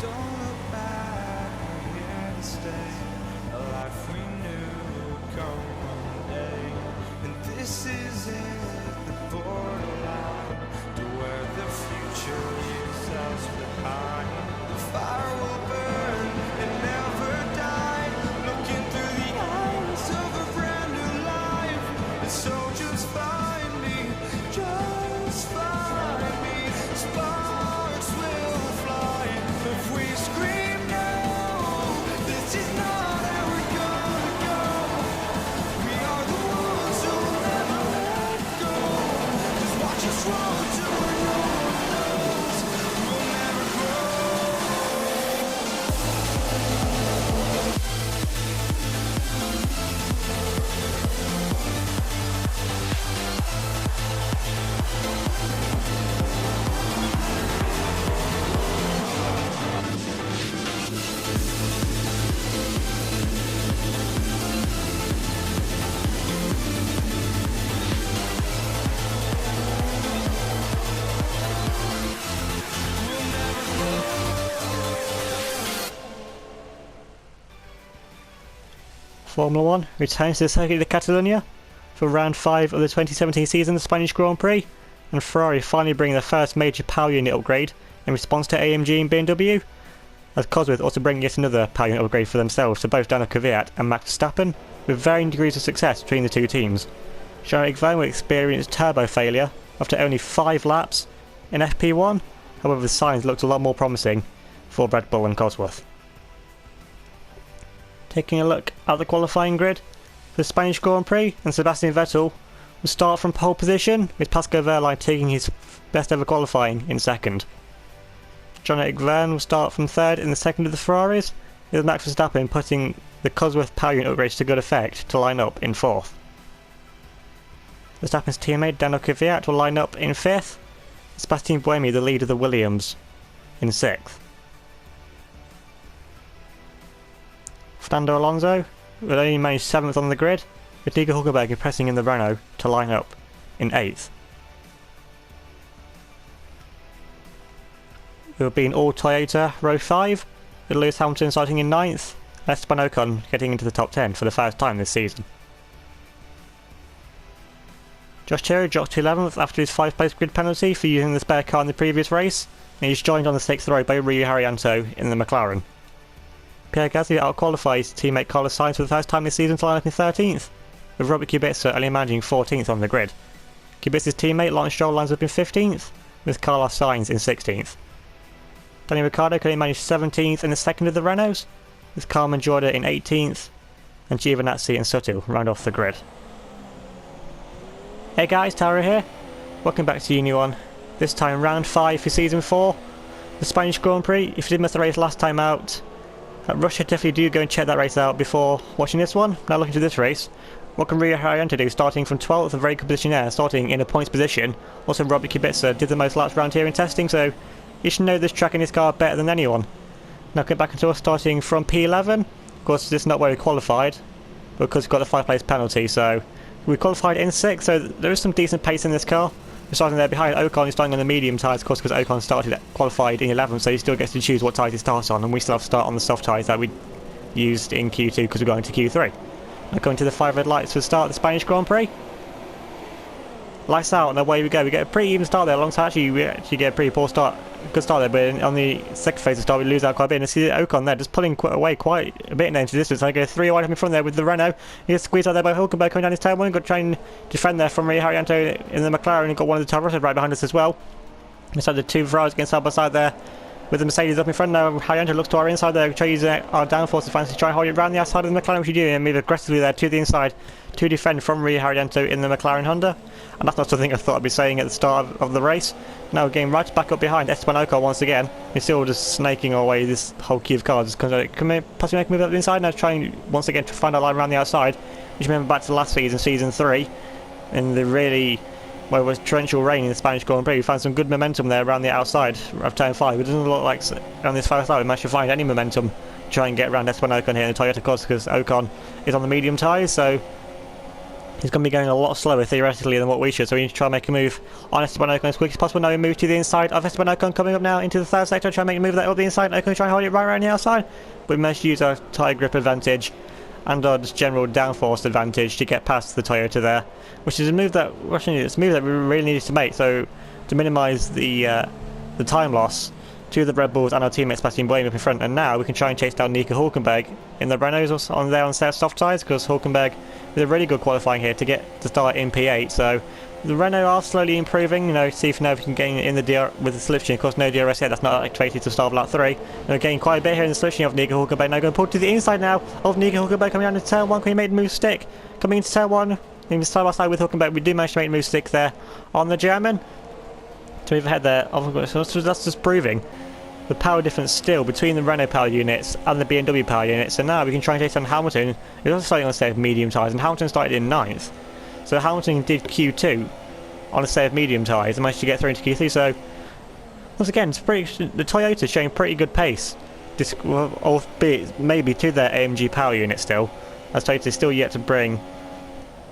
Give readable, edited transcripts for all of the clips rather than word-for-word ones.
Don't look back, we're here to stay. A life we knew would come one day. And this is it, the borderline to where the future leaves us behind. The fire will burn and never die. Looking through the eyes of a brand new life. And so just find me, just find me. Sparks will fly if we scream no. This is not how we're gonna go. We are the ones who will never let go. Just watch us roll to where no one knows. We'll never Formula 1 returns to the Circuit de Catalunya for round 5 of the 2017 season of the Spanish Grand Prix, and Ferrari finally bring their first major power unit upgrade in response to AMG and BMW, as Cosworth also bring yet another power unit upgrade for themselves to both Daniel Kvyat and Max Verstappen, with varying degrees of success between the two teams. Jean-Eric Vergne will experience turbo failure after only 5 laps in FP1, however the signs looked a lot more promising for Red Bull and Cosworth. Taking a look at the qualifying grid for the Spanish Grand Prix, and Sebastian Vettel will start from pole position, with Pascal Wehrlein taking his best ever qualifying in second. Jean-Eric Vergne will start from third in the second of the Ferraris, with Max Verstappen putting the Cosworth power unit upgrades to good effect to line up in fourth. Verstappen's teammate Daniel Kvyat will line up in fifth, Sebastian Buemi, the lead of the Williams, in sixth. Fernando Alonso will only manage 7th on the grid, with Nico Hülkenberg impressing in the Renault to line up in 8th. It will be an all Toyota row 5, with Lewis Hamilton starting in 9th, and Esteban Ocon getting into the top 10 for the first time this season. Josh Cherry dropped to 11th after his 5th-place grid penalty for using the spare car in the previous race, and he's joined on the 6th row by Rui Harianto in the McLaren. Pierre Gasly outqualified his teammate Carlos Sainz for the first time this season to line up in 13th, with Robert Kubica only managing 14th on the grid. Kubica's teammate Lance Stroll lines up in 15th, with Carlos Sainz in 16th. Daniel Ricciardo can only manage 17th in the second of the Renaults, with Carmen Jorda in 18th, and Giovinazzi and Sutil round off the grid. Hey guys, Tara here. Welcome back to UniONE. This time round 5 for season 4, the Spanish Grand Prix. If you did miss the race last time out at Russia, definitely do go and check that race out before watching this one. Now looking to this race, what can Rui Harianto do, starting from 12th, a very good position there, starting in a points position. Also Robert Kubica did the most laps round here in testing, so you should know this track and this car better than anyone. Now get back into us starting from P11. Of course this is not where we qualified, because we've got the 5th-place penalty, so we qualified in 6th, so there is some decent pace in this car. We're starting there behind Ocon, who's starting on the medium tyres, of course, because Ocon qualified in 11th, so he still gets to choose what tyres he starts on, and we still have to start on the soft tyres that we used in Q2 because we're going to Q3. Now going to the 5 red lights for the start of the Spanish Grand Prix. Lights out, and away we go. We get a pretty even start there. Alongside we actually get a pretty poor start, good start there, but on the second phase of start we lose out quite a bit. And I see Ocon there just pulling away quite a bit now into the distance. I go 3 wide up in front there with the Renault. He gets squeezed out there by Hülkenberg coming down his tail. Got to try and defend there from Rui Harianto in the McLaren. He got one of the Toyota right behind us as well. So the two Ferraris getting side by side there, with the Mercedes up in front now. Harianto looks to our inside there, try using our downforce to try and hold it around the outside of the McLaren, which we do, and move aggressively there to the inside to defend from Rui Harianto in the McLaren Honda. And that's not something I thought I'd be saying at the start of the race. Now getting right back up behind Esteban Ocon once again. We're still just snaking our way this whole queue of cars. Can we possibly make a move up the inside? Now trying once again to find our line around the outside, which remember back to last season, season 3, in the really, well, it was torrential rain in the Spanish Grand Prix. We found some good momentum there around the outside of turn 5. It doesn't look like on this first lap we managed to find any momentum to try and get around Esteban Ocon here in the Toyota cars, because Ocon is on the medium tyres, so He's going to be going a lot slower theoretically than what we should, so we need to try and make a move on Esteban Ocon as quick as possible. Now we move to the inside of Esteban Ocon, coming up now into the third sector, try and make a move that up the inside. Ocon try and hold it right around the outside. We managed to use our tyre grip advantage and our just general downforce advantage to get past the Toyota there, which is a move that we really needed to make, so to minimise the time loss to the Red Bulls and our teammates Sebastian Buemi up in front. And now we can try and chase down Nico Hulkenberg in the Renaults on their soft tyres, because Hulkenberg did a really good qualifying here to get to start in P8. So the Renault are slowly improving, you know, see if now we can gain in the with the slipstream. Of course, no DRS yet, that's not activated to start of lap 3. And we're getting quite a bit here in the slipstream of Nico Hulkenberg. Now going to pull to the inside now of Nico Hulkenberg, coming down to turn 1. Can he make the move stick? Coming into turn 1, in side by side with Hulkenberg, we do manage to make the move stick there on the German. To move ahead there, so that's just proving the power difference still between the Renault power units and the BMW power units. So now we can try and chase down Hamilton, who's also starting on a set of medium tyres, and Hamilton started in 9th. So Hamilton did Q2 on a set of medium tyres and managed to get through into Q3. So once again, the Toyota's showing pretty good pace, albeit maybe to their AMG power unit still, as Toyota's still yet to bring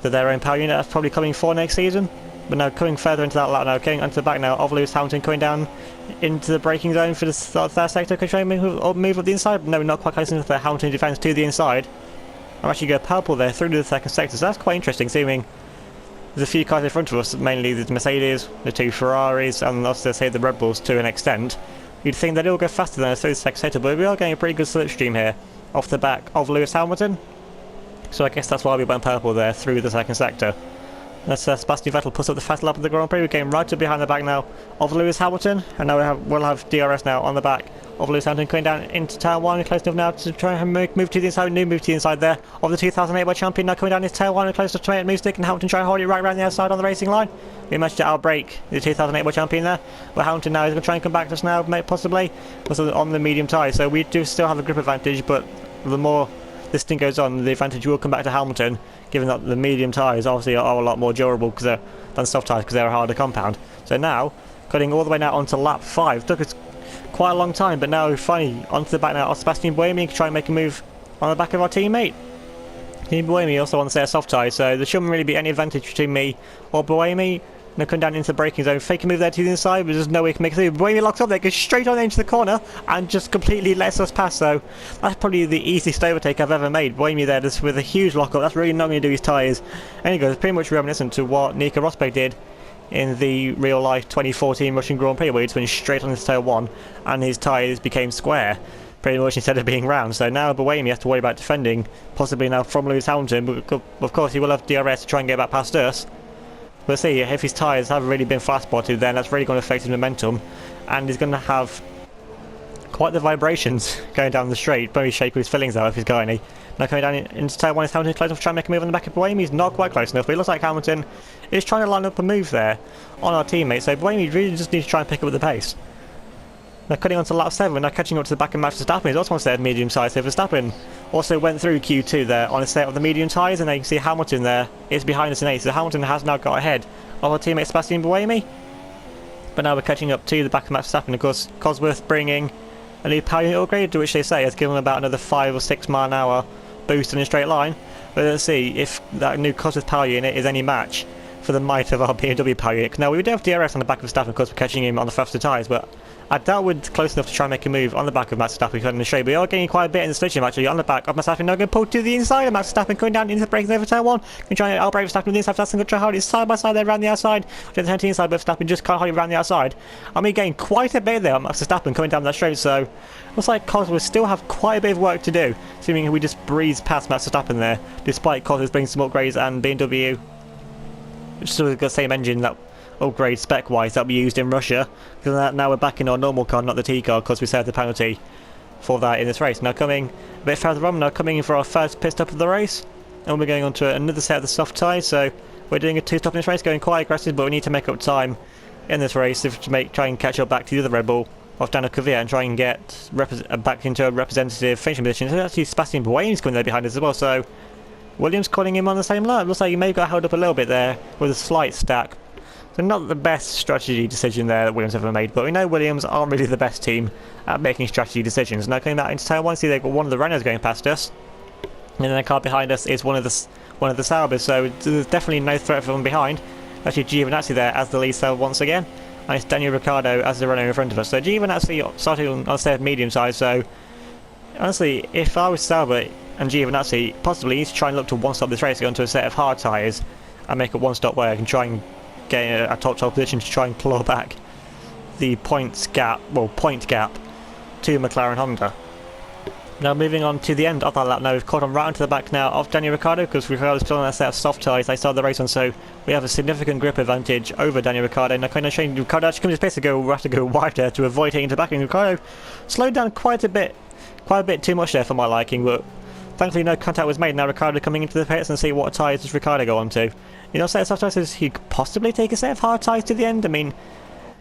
their own power unit. That's probably coming for next season. But now coming further into that lap now, getting onto the back now of Lewis Hamilton, coming down into the braking zone for the third sector. Can try and move up the inside? No, not quite close enough there. Hamilton defends to the inside. I'm actually going purple there through to the second sector, so that's quite interesting, seeming there's a few cars in front of us, mainly the Mercedes, the 2 Ferraris, and also say the Red Bulls to an extent. You'd think that it'll go faster than through the second sector, but we are getting a pretty good slipstream here off the back of Lewis Hamilton. So I guess that's why we went purple there through the second sector. That's Sebastian Vettel puts up the fast lap of the Grand Prix. We're getting right up behind the back now of Lewis Hamilton, and now we'll have DRS now on the back of Lewis Hamilton, going down into turn 1, close enough now to try and move to the inside. New move to the inside there of the 2008 World Champion, now coming down into turn 1 and close enough to make a move stick, and Hamilton trying to hold it right around the outside on the racing line. We managed to outbrake the 2008 World Champion there, but Hamilton now is going to try and come back to us now, possibly, also on the medium tyre. So we do still have a grip advantage, but the more this thing goes on, the advantage will come back to Hamilton, given that the medium tyres obviously are a lot more durable than soft tyres, because they're a harder compound. So now, cutting all the way now onto lap 5, took us quite a long time, but now finally onto the back now of Sebastian Buemi to try and make a move on the back of our teammate. Buemi also on the set of soft tyres, so there shouldn't really be any advantage between me or Buemi. Now come down into the braking zone, fake a move there to the inside, but there's no way we can make it through. Buemi locks up there, goes straight on into the corner, and just completely lets us pass. So that's probably the easiest overtake I've ever made. Buemi there just with a huge lockup, that's really not going to do his tyres. And he goes pretty much reminiscent to what Nico Rosberg did in the real life 2014 Russian Grand Prix, where he just went straight on into turn 1 and his tyres became square pretty much instead of being round. So now Buemi has to worry about defending, possibly now from Lewis Hamilton, but of course he will have DRS to try and get back past us. We'll see if his tyres have really been flat spotted, then that's really going to affect his momentum, and he's going to have quite the vibrations going down the straight. Very shaky with his fillings though, if he's got any. Now coming down into turn 1 is Hamilton, close enough to try and make a move on the back of Buemi. He's not quite close enough, but it looks like Hamilton is trying to line up a move there on our teammate, so Buemi really just needs to try and pick up the pace. Now cutting on to lap 7, now catching up to the back of Max Verstappen. He's also on a set of medium tyres, so Verstappen also went through Q2 there on a set of the medium tyres, and now you can see Hamilton there is behind us in 8th, so Hamilton has now got ahead of our teammate Sebastian Buemi. But now we're catching up to the back of Max Verstappen. Of course, Cosworth bringing a new power unit upgrade, to which they say has given him about another 5 or 6 mile an hour boost in a straight line. But let's see if that new Cosworth power unit is any match for the might of our BMW power unit. Now we do have DRS on the back of Verstappen, of course we're catching him on the faster tyres, but I doubt we're close enough to try and make a move on the back of Max Verstappen in the straight. But we are getting quite a bit in the switching actually on the back of Max Verstappen. Now going to pull to the inside of Max Verstappen, going down into the braking over turn 1. Can try and outbrake Verstappen with the inside. Verstappen going to try hard. It's side by side there around the outside. Trying to turn to the inside, but Verstappen just can't hold it around the outside. I mean, getting quite a bit there on Max Verstappen coming down that straight. So looks like Cosworth still have quite a bit of work to do, assuming we just breeze past Max Verstappen there, despite Cosworth bringing some upgrades and BMW, which still got the same engine that upgrade spec-wise that we used in Russia, because now we're back in our normal car, not the T car, because we saved the penalty for that in this race. Now coming a bit further on, now coming in for our first pit stop of the race, and we're going on to another set of the soft tyres, so we're doing a 2-stop in this race, going quite aggressive, but we need to make up time in this race to try and catch up back to the other Red Bull of Daniel Kvyat and try and get back into a representative finishing position. So actually Sebastian Buemi's coming there behind us as well, so Williams calling him on the same lap. Looks like he may have got held up a little bit there with a slight stack. So not the best strategy decision there that Williams ever made, but we know Williams aren't really the best team at making strategy decisions. Now coming back into turn 1, see they've got one of the Renaults going past us, and then the car behind us is one of one of the Saubers, so there's definitely no threat from behind. Actually, Giovinazzi there as the lead Sauber once again, and it's Daniel Ricciardo as the runner in front of us. So Giovinazzi starting on a set of medium size, so honestly, if I was Sauber and Giovinazzi, possibly need to try and look to one-stop this race, go onto a set of hard tyres, and make a one-stop where I can try and get a top position to try and claw back the point gap to McLaren Honda. Now moving on to the end of that lap now, we've caught on right onto the back now of Daniel Ricciardo, because Ricciardo's still on a set of soft tyres they started the race on, so we have a significant grip advantage over Daniel Ricciardo. Now kind of showing Ricciardo actually comes to space to have to go wide there to avoid hitting the back, and Ricciardo slowed down quite a bit too much there for my liking, but thankfully no contact was made. Now Ricciardo coming into the pits and see what tyres does Ricciardo go on to. You know, set of soft tyres, he could possibly take a set of hard tyres to the end. I mean,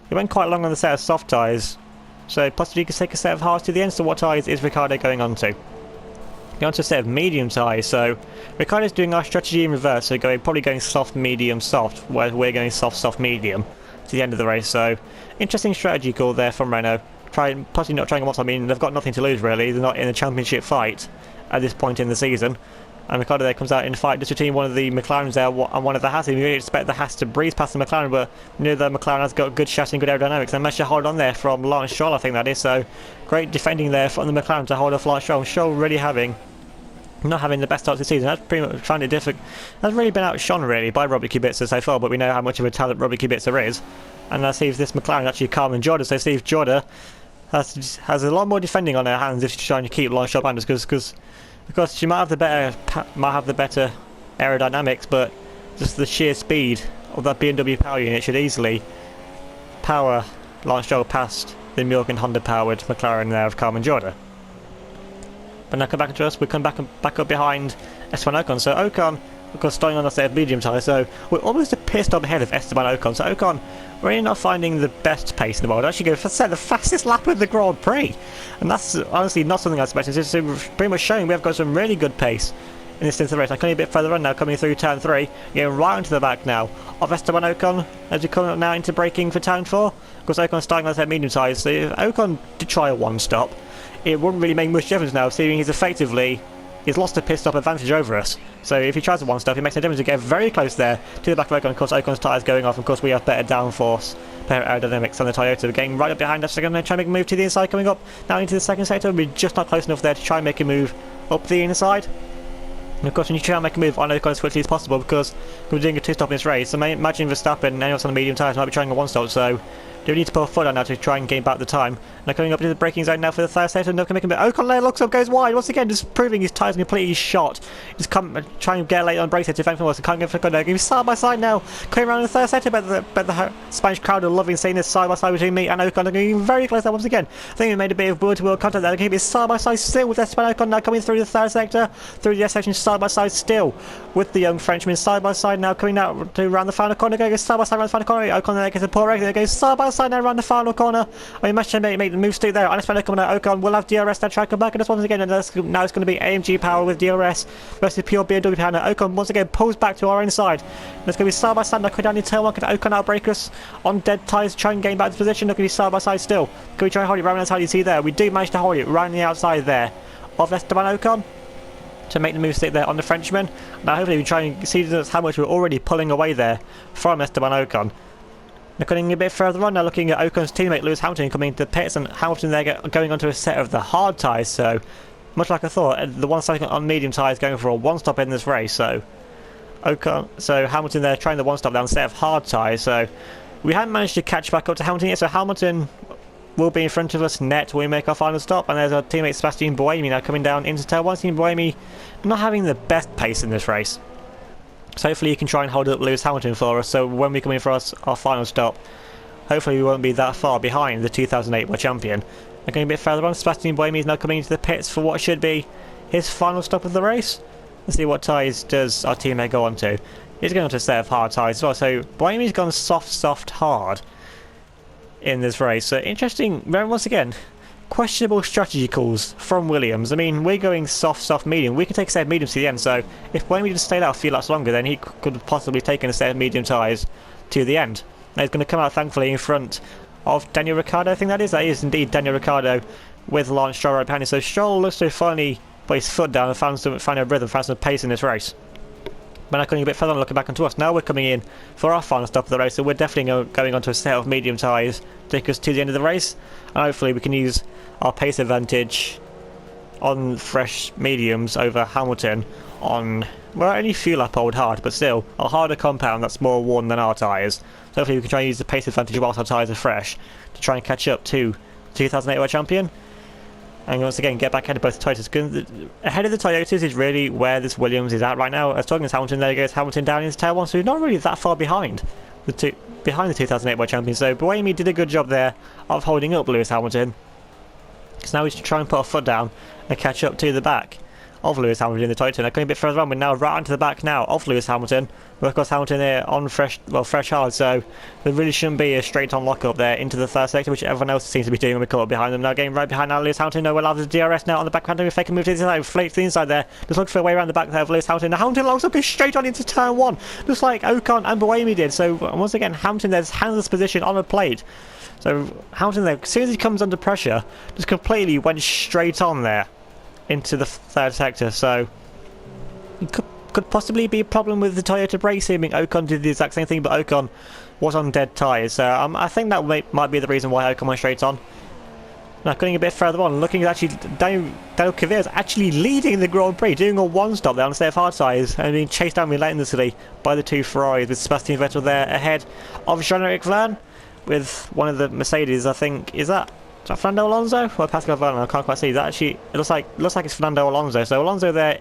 he went quite long on the set of soft tyres, so possibly he could take a set of hards to the end. So what tyres is Ricciardo going on to? Going on to a set of medium tyres, so Ricciardo's doing our strategy in reverse, so probably going soft, medium, soft, whereas we're going soft, soft, medium to the end of the race. So interesting strategy call there from Renault. Possibly not trying once. I mean, they've got nothing to lose really. They're not in a championship fight at this point in the season. And Ricciardo there comes out in a fight just between one of the McLarens there and one of the Haas. We really expect the Haas to breeze past the McLaren, but we know the McLaren has got good chassis and good aerodynamics. And managed to hold on there from Lance Stroll, I think that is. So great defending there from the McLaren to hold off Lance Stroll. Stroll really not having the best start to the season. That's pretty much trying to difficult. That's really been outshone really by Robert Kubica so far, but we know how much of a talent Robert Kubica is. And let's see if this McLaren actually Carmen Jordan. So Steve Jordan has a lot more defending on her hands if she's trying to keep Lance Stroll behind us, because she might have the better aerodynamics, but just the sheer speed of that BMW power unit should easily power Lance Stroll past the Milken Honda powered McLaren there of Carmen Jordan. But now come back to us, we come back up behind Esteban Ocon. So Ocon, of course, starting on a set of medium tyres, so we're almost a pit stop ahead of Esteban Ocon. So Ocon really not finding the best pace in the world. Actually go for the fastest lap of the Grand Prix, and that's honestly not something I expected. It's pretty much showing we have got some really good pace in this instance of the race. I'm coming a bit further on now, coming through turn 3, getting right onto the back now of Esteban Ocon as we come up now into braking for turn 4. Of course, Ocon's starting on a set of medium tyres, so if Ocon did try a one-stop, it wouldn't really make much difference now, seeing he's lost a pit stop advantage over us. So if he tries a one-stop, it makes no difference. We get very close there to the back of Ocon. Of course, Ocon's tyres going off. Of course, we have better downforce, better aerodynamics on the Toyota. We're getting right up behind us. We're going to try and make a move to the inside, coming up now into the second sector. We're just not close enough there to try and make a move up the inside. And of course, when you try and make a move on Ocon as quickly as possible, because we're doing a two-stop in this race. So imagine Verstappen and anyone else on the medium tyres might be trying a one-stop. So do we need to put a foot on now to try and gain back the time? Now coming up to the braking zone now for the third sector. Not going to make a bit. Ocon there looks up, goes wide once again, just proving his tyres completely shot. Just trying to get late on brake set to defend from us. Can't get for good. Give side by side now, coming around in the third sector. But the Spanish crowd are loving seeing this side by side between me and Ocon. They're getting very close there once again. I think we made a bit of wheel-to-wheel contact there. They're going to be side by side still with Esteban Ocon now coming through the third sector, through the S section side by side still with the young Frenchman side by side now coming out to around the final corner. Going side by side around the final corner. Ocon there gets a poor exit. They go side by side now around the final corner. I mean, managed to make the move stick there. Esteban Ocon will have DRS now try to come back, and this once again, and now it's going to be AMG power with DRS versus pure BMW power. Now Ocon once again pulls back to our own side. And it's going to be side by side now coming down in turn 1. Can Ocon outbrake us on dead tyres, try and gain back this position? Not going to be side by side still. Can we try and hold it right on the outside? You see there, we do manage to hold it right on the outside there of Esteban Ocon to make the move stick there on the Frenchman. Now hopefully we try and see how much we're already pulling away there from Esteban Ocon. Now coming a bit further on now, looking at Ocon's teammate Lewis Hamilton coming into the pits, and Hamilton there going onto a set of the hard tyres. So much like I thought, the one starting on medium tyres going for a one-stop in this race. So Hamilton there trying the one-stop down a set of hard tyres. So we haven't managed to catch back up to Hamilton yet. So Hamilton will be in front of us net when we make our final stop, and there's our teammate Sebastian Buemi now coming down into turn 1. Seeing Buemi not having the best pace in this race. So hopefully you can try and hold up Lewis Hamilton for us, so when we come in for our final stop, hopefully we won't be that far behind the 2008 World Champion. And going a bit further on, Sebastian Buemi is now coming into the pits for what should be his final stop of the race. Let's see what tyres does our teammate go on to. He's going on to a set of hard tyres as well, so Buemi's gone soft, hard in this race. So interesting, once again, questionable strategy calls from Williams. I mean, we're going soft, medium. We can take a set of mediums to the end, so if Buemi just stayed out a few laps longer, then he could have possibly taken a set of medium tyres to the end. Now he's going to come out thankfully in front of Daniel Ricciardo, I think that is. That is indeed Daniel Ricciardo with Lance Stroll right behind him. So Stroll looks to finally put his foot down and found a rhythm, found some pace in this race. But now coming a bit further on, looking back onto us, now we're coming in for our final stop of the race, so we're definitely going onto a set of medium tyres to take us to the end of the race, and hopefully we can use our pace advantage on fresh mediums over Hamilton on, well, only fuel up old hard, but still a harder compound that's more worn than our tyres. So hopefully we can try and use the pace advantage whilst our tyres are fresh to try and catch up to the 2008 World Champion. And once again, get back ahead of both Toyotas. Ahead of the Toyotas is really where this Williams is at right now. I was talking to Hamilton, there goes Hamilton down into tail 1, so he's not really that far behind the 2008 World Champion. So Buemi did a good job there of holding up Lewis Hamilton. So now we should try and put our foot down and catch up to the back of Lewis Hamilton in the Toyota. Now going a bit further on, we're now right onto the back now of Lewis Hamilton. But of course Hamilton there on fresh hard, so there really shouldn't be a straight on lock up there into the third sector, which everyone else seems to be doing when we come up behind them. Now getting right behind now Lewis Hamilton, no, we'll have the DRS now on the back hand, if they can move to the inside, float to the inside there, just look for a way around the back there of Lewis Hamilton. Now Hamilton locks up, goes straight on into turn 1, just like Ocon and Buemi did. So once again Hamilton there's handless position on a plate. So Hamilton there, as soon as he comes under pressure, just completely went straight on there into the third sector. So it could possibly be a problem with the Toyota brakes. I mean, Ocon did the exact same thing, but Ocon was on dead tyres. So I think that might be the reason why Ocon went straight on. Now going a bit further on, looking at actually Daniel Kvyat is actually leading the Grand Prix, doing a one stop there on a set of hard tyres and being chased down relentlessly by the two Ferraris, with Sebastian Vettel there ahead of Jean-Eric Vergne with one of the Mercedes. I think is that Fernando Alonso or Pascal Wehrlein? I can't quite see. That actually it looks like it's Fernando Alonso. So Alonso there,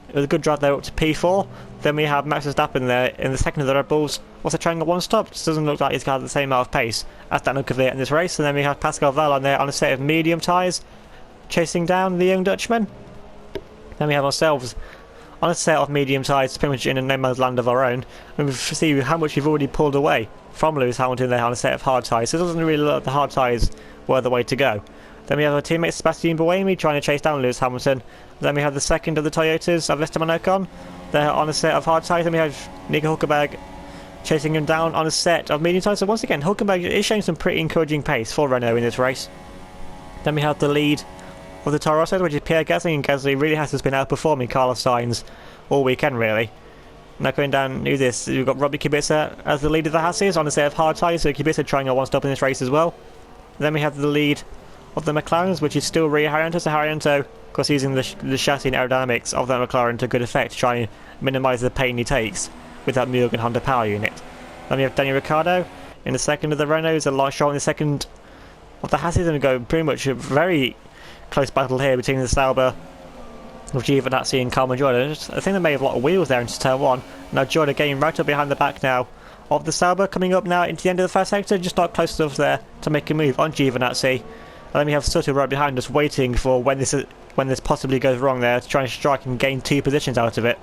it was a good drive there up to P4. Then we have Max Verstappen there in the second of the Red Bulls, also trying a one stop. Just doesn't look like he's got the same amount of pace as Daniel Kvyat in this race. And then we have Pascal Wehrlein there on a set of medium tyres, chasing down the young Dutchman. Then we have ourselves on a set of medium tyres, pretty much in a no man's land of our own, and we see how much we've already pulled away from Lewis Hamilton there on a set of hard tyres. So it doesn't really look like the hard tyres were the way to go. Then we have our teammate Sebastian Buemi trying to chase down Lewis Hamilton. Then we have the second of the Toyotas of Esteban Ocon. They're on a set of hard tyres. Then we have Nico Hülkenberg chasing him down on a set of medium tyres. So once again, Hülkenberg is showing some pretty encouraging pace for Renault in this race. Then we have the lead of the Toro Rosso, which is Pierre Gasly, and Gasly really has just been outperforming Carlos Sainz all weekend, really. Now going down to this, we've got Robbie Kubica as the lead of the Hasses on a set of hard tyres, so Kubica trying a one-stop in this race as well. Then we have the lead of the McLarens, which is still Rio Haryanto. So Haryanto, of course, using the chassis and aerodynamics of that McLaren to good effect to try and minimise the pain he takes with that Mugen Honda power unit. Then we have Daniel Ricciardo in the second of the Renaults, a light shot in the second of the Hasses, and we go pretty much a very close battle here between the Sauber of Giovinazzi and Carmen Jordan. I think they may have a lot of wheels there into turn 1. Now Jordan getting right up behind the back now of the Sauber, coming up now into the end of the first sector, just not close enough there to make a move on Giovinazzi. And then we have Sutter right behind us, waiting for when this possibly goes wrong there, to try and strike and gain 2 positions out of it.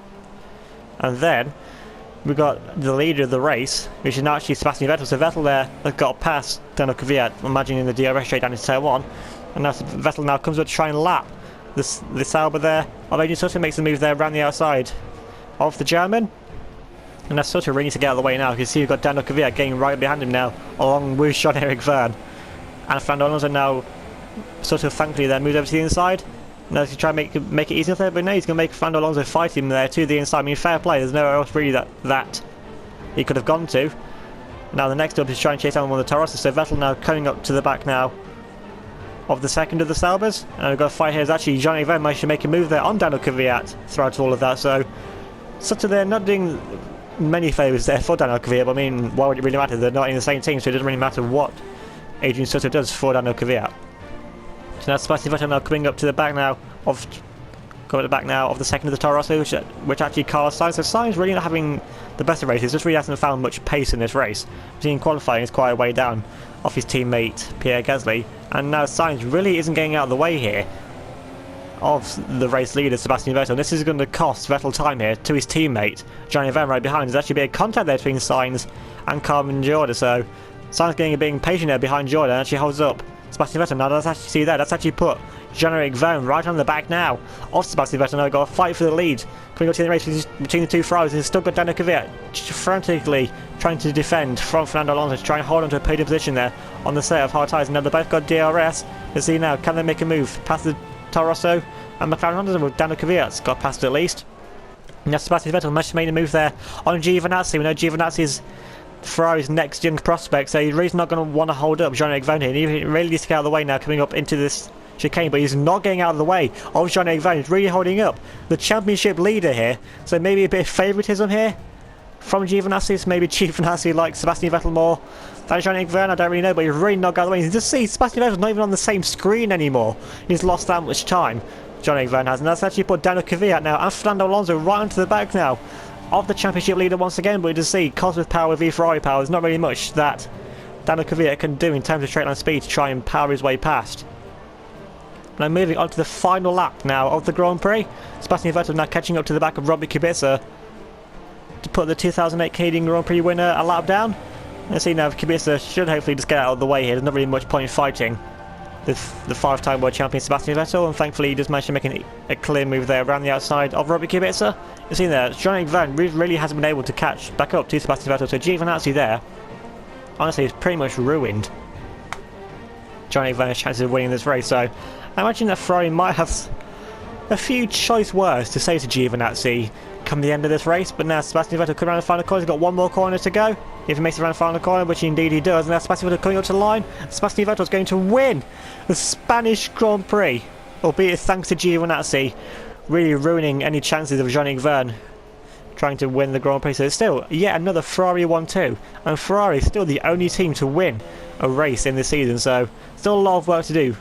And then we've got the leader of the race, which is now actually Sebastian Vettel. So Vettel there has got past Daniel Kvyat, imagining the DRS straight down into turn 1. And now Vettel now comes up to try and lap the Sauber there of Adrian Sutter, makes the move there around the outside of the German. And now Sutter really needs to get out of the way now. You can see we've got Daniel Kvyat getting right behind him now, along with Jean-Eric Vergne. And Fernando Alonso now, Sutter thankfully there moves over to the inside. Now he's trying to make it easier there, but no, he's going to make Fernando Alonso fight him there to the inside. I mean, fair play, there's nowhere else really that he could have gone to. Now the next up is trying to chase down one of the Toro Rossos. So Vettel now coming up to the back now of the second of the Saubers, and we've got a fight here. Is actually Jean-Eric Vergne managed to make a move there on Daniel Kvyat throughout all of that. So Sutter there not doing many favours there for Daniel Kvyat, but I mean, why would it really matter? They're not in the same team, so it doesn't really matter what Adrian Sutter does for Daniel Kvyat. So now Sebastian Vettel now coming up to the back now of the second of the Toro Rosso, which actually Carlos Sainz. So Sainz really not having the best of races, just really hasn't found much pace in this race. Seeing qualifying is quite a way down off his teammate Pierre Gasly, and now Sainz really isn't getting out of the way here of the race leader Sebastian Vettel. And this is going to cost Vettel time here to his teammate Jean-Eric Vergne right behind. There's actually a bit of contact there between Sainz and Carmen Jordan, so Sainz getting a bit impatient there behind Jordan, and actually holds up Sebastian Vettel. Now that's actually put Jean-Eric Vergne right on the back now of Sebastian Vettel. Now we've got a fight for the lead coming up to the race between the two Ferraris. He's still got Daniel Kvyat frantically trying to defend from Fernando Alonso to try and hold on to a podium position there on the set of hard tyres. Now they've both got DRS. Let's see now, can they make a move past the Toro Rosso and McLaren Honda? Well, Daniel Kvyat's got past at least. Now Sebastian Vettel must have made a move there on Giovinazzi. We know Giovinazzi is Ferrari's next young prospect, so he's really not going to want to hold up Jean-Eric Vergne here. He really needs to get out of the way now, coming up into this chicane, but he's not getting out of the way of Jean-Eric Vergne. He's really holding up the championship leader here, so maybe a bit of favouritism here from Giovinazzi. So maybe Giovinazzi likes Sebastian Vettel more than Jean-Eric Vergne, I don't really know, but he's really not going out of the way. You just see Sebastian Vettel's not even on the same screen anymore. He's lost that much time, Jean-Eric Vergne has, and that's actually put Daniel Kvyat now and Fernando Alonso right onto the back now of the championship leader once again. But you just see Cosworth power v Ferrari power. There's not really much that Daniel Kvyat can do in terms of straight line speed to try and power his way past. Now moving on to the final lap now of the Grand Prix. Sebastian Vettel now catching up to the back of Robert Kubica to put the 2008 Canadian Grand Prix winner a lap down. And see now Kubica should hopefully just get out of the way here. There's not really much point in fighting the five-time world champion Sebastian Vettel, and thankfully he just managed to make a clear move there around the outside of Robert Kubica. You see there, Jean-Eric Vergne really hasn't been able to catch back up to Sebastian Vettel, so Giovinazzi there, honestly, is pretty much ruined Jean-Eric Vergne's chances of winning this race. So I imagine that Ferrari might have a few choice words to say to Giovinazzi come the end of this race, but now Sebastian Vettel coming around the final corner. He's got one more corner to go. If he makes it around the final corner, which indeed he does, and now Sebastian Vettel coming up to the line. Sebastian Vettel is going to win the Spanish Grand Prix, albeit thanks to Giovinazzi really ruining any chances of Jean-Eric Vergne trying to win the Grand Prix. So it's still yet another Ferrari 1-2, and Ferrari is still the only team to win a race in this season, so still a lot of work to do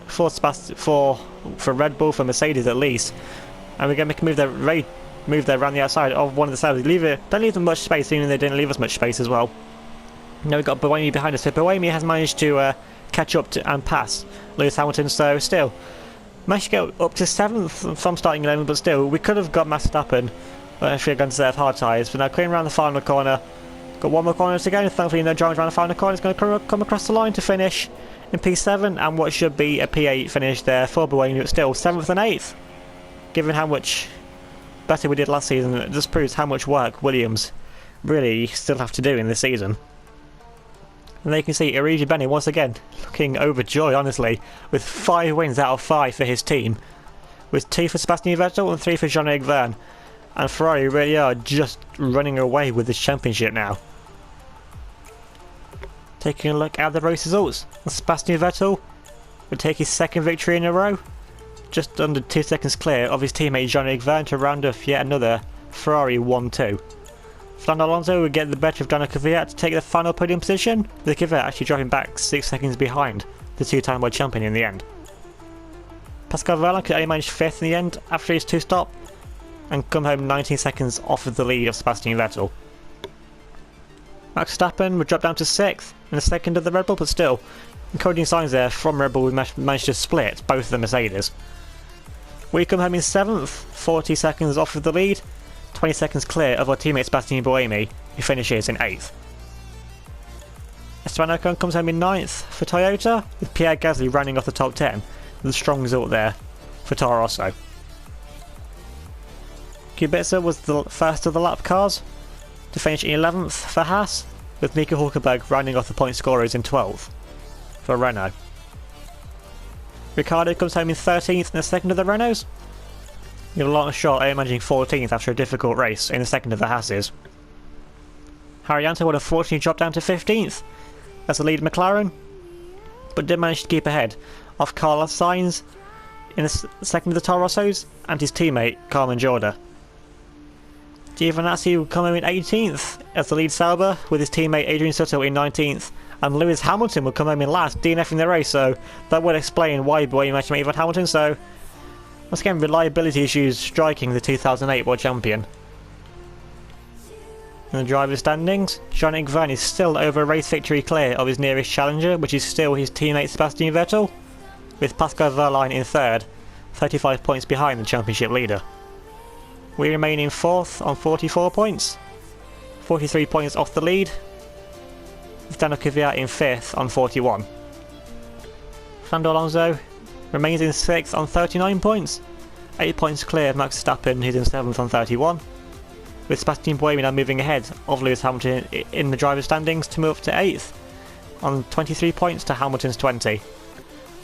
for Red Bull, for Mercedes at least. And we're going to make a move there around the outside of one of the sides. Don't leave them much space, even they didn't leave us much space as well. Now we've got Buemi behind us, so Buemi has managed to catch up to and pass Lewis Hamilton, so still managed to get up to 7th from starting 11th, but still we could have got Verstappen if we had gone to have hard tyres. But now coming around the final corner, got one more corner to go, and thankfully no drivers around the final corner. It's going to come across the line to finish in P7, and what should be a P8 finish there for Buemi, but still 7th and 8th. Given how much better we did last season, it just proves how much work Williams really still have to do in this season. And there you can see Irigi Bene once again looking overjoyed, honestly, with 5 wins out of 5 for his team, with 2 for Sebastian Vettel and 3 for Jean-Eric Vergne. And Ferrari really are just running away with this championship now. Taking a look at the race results, Sebastian Vettel would take his 2nd victory in a row, just under 2 seconds clear of his teammate Jean-Eric Vergne to round off yet another Ferrari 1-2. Fernando Alonso would get the better of Daniel Kvyat to take the final podium position, with Kvyat actually dropping back 6 seconds behind the 2-time world champion in the end. Pascal Wehrlein could only manage 5th in the end after his 2-stop, and come home 19 seconds off of the lead of Sebastian Vettel. Max Verstappen would drop down to 6th in the 2nd of the Red Bull, but still encouraging signs there from Red Bull. We managed to split both of the Mercedes. We come home in 7th, 40 seconds off of the lead, 20 seconds clear of our teammate Sebastian Buemi, who finishes in 8th. Esteban Ocon comes home in 9th for Toyota, with Pierre Gasly rounding off the top 10, with a strong result there for Toro Rosso. Kubica was the first of the lap cars to finish in 11th for Haas, with Nico Hulkenberg rounding off the point scorers in 12th for Renault. Ricciardo comes home in 13th in the 2nd of the Renaults, with a long shot managing 14th after a difficult race in the 2nd of the Haases. Arianto would unfortunately drop down to 15th as the lead McLaren, but did manage to keep ahead of Carlos Sainz in the 2nd of the Toro Rossos and his teammate Carmen Jorda. Giovinazzi would come home in 18th as the lead Sauber, with his teammate Adrian Sutter in 19th, and Lewis Hamilton would come home in last, DNFing the race, so that would explain why Buemi managed to make even Hamilton. So once again, reliability issues striking the 2008 world champion. In the driver's standings, Jean-Eric Vergne is still over a race victory clear of his nearest challenger, which is still his teammate Sebastian Vettel, with Pascal Wehrlein in 3rd, 35 points behind the championship leader. We remain in 4th on 44 points, 43 points off the lead, with Daniel Kvyat in 5th on 41. Fernando Alonso remains in 6th on 39 points, 8 points clear of Max Verstappen, who's in 7th on 31, with Sebastian Buemi now moving ahead of Lewis Hamilton in the driver's standings to move up to 8th on 23 points to Hamilton's 20.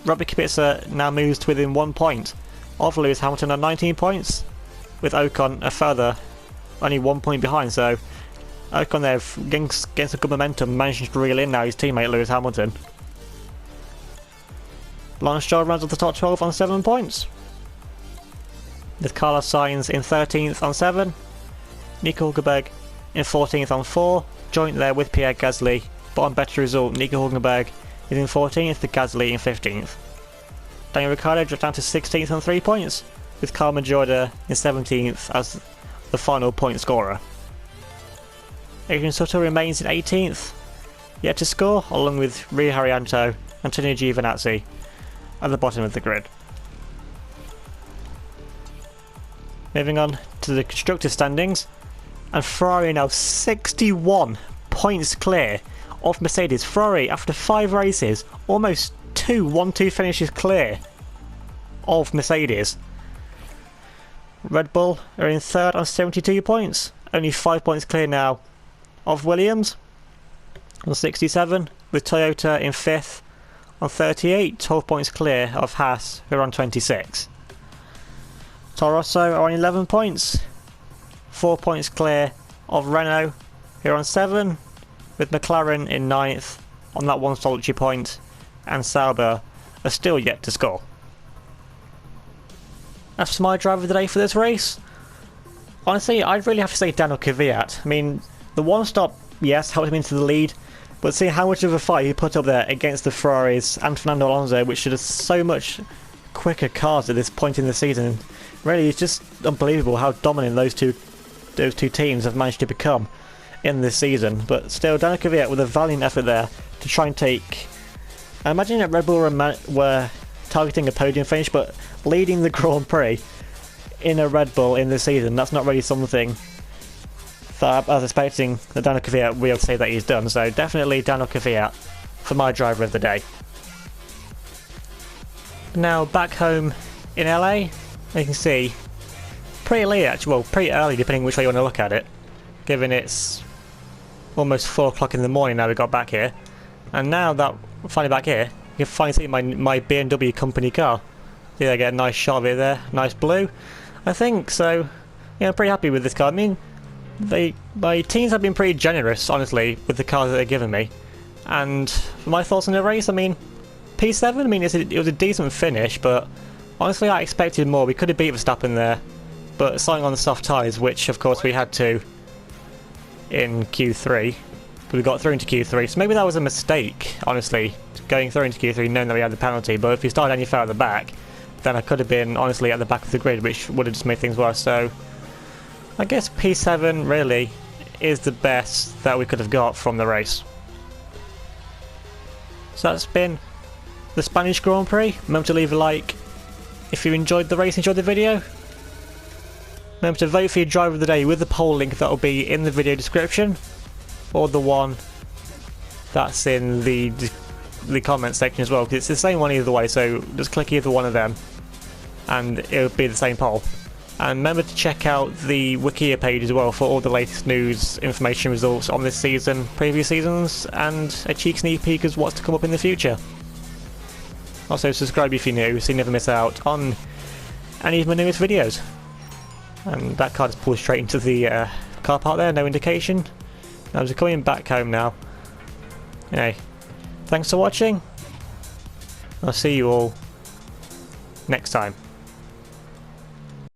Robert Kubica now moves to within 1 point of Lewis Hamilton on 19 points, with Ocon a further only 1 point behind, so Ocon there getting some good momentum, managing to reel in now his teammate Lewis Hamilton. Lance Stroll rounds up the top 12 on 7 points, with Carlos Sainz in 13th on 7, Nico Hülkenberg in 14th on 4, joint there with Pierre Gasly, but on better result Nico Hülkenberg is in 14th with Gasly in 15th. Daniel Ricciardo dropped down to 16th on 3 points, with Carl Majorda in 17th as the final point scorer. Adrian Sutter remains in 18th, yet to score, along with Rio Haryanto, Antonio Giovinazzi at the bottom of the grid. Moving on to the constructors standings, and Ferrari now 61 points clear of Mercedes. Ferrari, after 5 races, almost 2 1-2 finishes clear of Mercedes. Red Bull are in 3rd on 72 points, only 5 points clear now of Williams on 67, with Toyota in 5th on 38, 12 points clear of Haas, who are on 26. Toro Rosso are on 11 points, 4 points clear of Renault, who are on 7, with McLaren in 9th on that 1 solitary point, and Sauber are still yet to score. As for my driver of the day for this race, honestly, I'd really have to say Daniel Kvyat. I mean, the 1 stop, yes, helped him into the lead, but seeing how much of a fight he put up there against the Ferraris and Fernando Alonso, which should have so much quicker cars at this point in the season, really, it's just unbelievable how dominant those two teams have managed to become in this season. But still, Daniel Kvyat with a valiant effort there to try and take... I imagine that Red Bull were targeting a podium finish, but leading the Grand Prix in a Red Bull in this season, that's not really something that I was expecting that Daniel Kvyat will be able to say that he's done. So definitely Daniel Kvyat for my driver of the day. Now back home in LA, you can see pretty late actually, well pretty early depending which way you want to look at it, given it's almost 4 o'clock in the morning now we got back here. And now that we're finally back here, you can finally see my BMW company car. Yeah, I get a nice shot of it there, nice blue, I think. So yeah, I'm pretty happy with this car. I mean, my teams have been pretty generous, honestly, with the cars that they've given me. And for my thoughts on the race, I mean, P7, I mean, it was a decent finish, but honestly I expected more. We could have beat Verstappen there, but starting on the soft tyres, which of course we had to in Q3, but we got through into Q3, so maybe that was a mistake, honestly, going through into Q3 knowing that we had the penalty. But if we started any further back, then I could have been, honestly, at the back of the grid, which would have just made things worse. So I guess P7 really is the best that we could have got from the race. So that's been the Spanish Grand Prix. Remember to leave a like if you enjoyed the race, enjoyed the video. Remember to vote for your driver of the day with the poll link that will be in the video description, or the one that's in the comment section as well, because it's the same one either way, so just click either one of them and it'll be the same poll. And remember to check out the Wikia page as well for all the latest news, information, results on this season, previous seasons, and a cheek sneak peek as what's to come up in the future. Also subscribe if you're new so you never miss out on any of my newest videos. And that car just pulled straight into the car park there, no indication. I'm just coming back home now. Anyway, thanks for watching. I'll see you all next time.